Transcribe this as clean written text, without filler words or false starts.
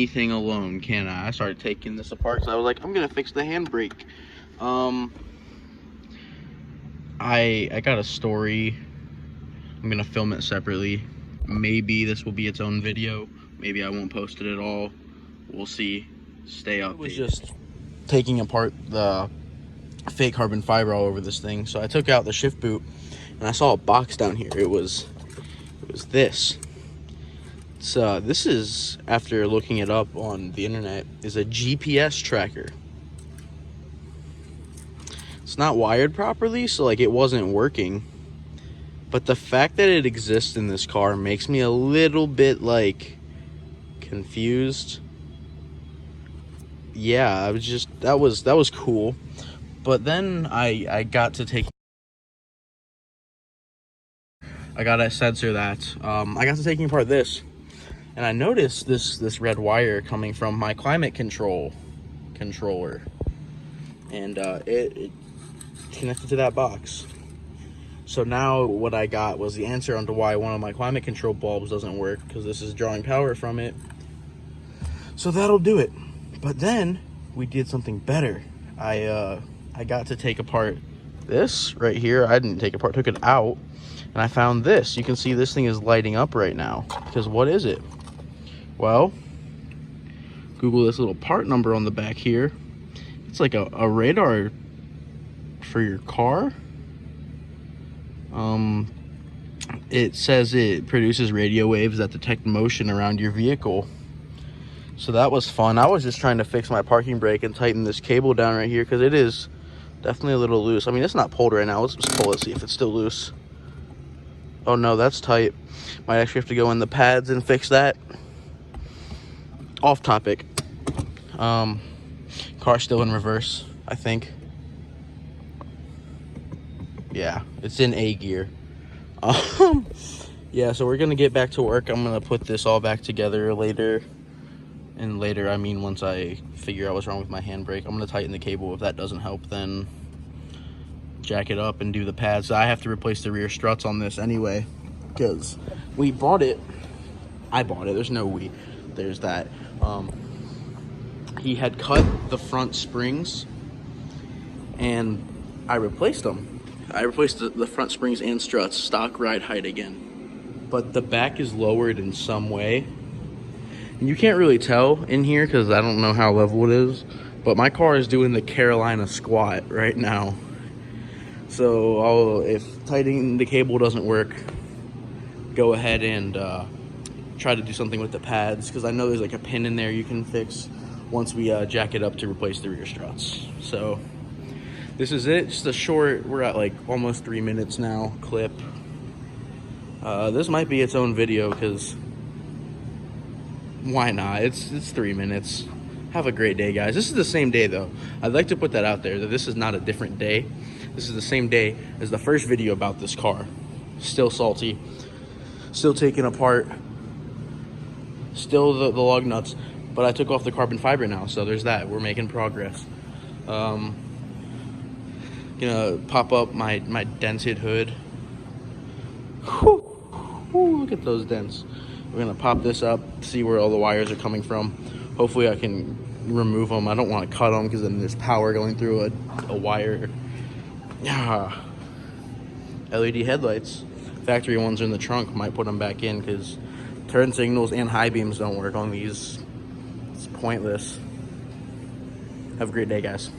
anything alone, can I? I started taking this apart because I was like, I'm gonna fix the handbrake. I got a story. I'm gonna film it separately. Maybe this will be its own video. Maybe I won't post it at all. We'll see. Stay updated. I was just taking apart the fake carbon fiber all over this thing, so I took out the shift boot and I saw a box down here. It was this. This is, after looking it up on the internet, is a GPS tracker. It's not wired properly, so like it wasn't working. But the fact that it exists in this car makes me a little bit like confused. Yeah, I was just, that was cool. But then I got to take, I gotta censor that. I got to taking apart this, and I noticed this red wire coming from my climate controller, and it connected to that box. So now what I got was the answer onto why one of my climate control bulbs doesn't work, because this is drawing power from it. So that'll do it. But then we did something better. I got to take apart this right here. I didn't take it apart, took it out, and I found this. You can see this thing is lighting up right now, because what is it? Well, Google this little part number on the back here. It's like a radar for your car. It says it produces radio waves that detect motion around your vehicle. So that was fun. I was just trying to fix my parking brake and tighten this cable down right here, because it is definitely a little loose. I mean, it's not pulled right now. Let's just pull it, see if it's still loose. Oh no, that's tight. Might actually have to go in the pads and fix that. Off topic. Car's still in reverse, I think. Yeah, it's in A gear. Yeah, so we're gonna get back to work. I'm gonna put this all back together later. And later, I mean once I figure out what's wrong with my handbrake. I'm gonna tighten the cable. If that doesn't help, then jack it up and do the pads. So I have to replace the rear struts on this anyway, because we bought it. I bought it. There's no we. There's that. He had cut the front springs, and I replaced them. I replaced the front springs and struts, stock ride height again. But the back is lowered in some way. And you can't really tell in here because I don't know how level it is. But my car is doing the Carolina squat right now. So if tightening the cable doesn't work, go ahead and try to do something with the pads, because I know there's like a pin in there you can fix once we jack it up to replace the rear struts. So this is it, just a short, we're at like almost 3 minutes now, clip. This might be its own video, because why not? It's 3 minutes. Have a great day, guys. This is the same day though. I'd like to put that out there, that this is not a different day. This is the same day as the first video about this car. Still salty, still taken apart, still the lug nuts, but I took off the carbon fiber now, so there's that. We're making progress. Gonna pop up my dented hood. Whew. Whew, look at those dents. We're gonna pop this up, see where all the wires are coming from. Hopefully I can remove them. I don't want to cut them, because then there's power going through a wire. LED headlights. Factory ones are in the trunk. Might put them back in, because turn signals and high beams don't work on these. It's pointless. Have a great day, guys.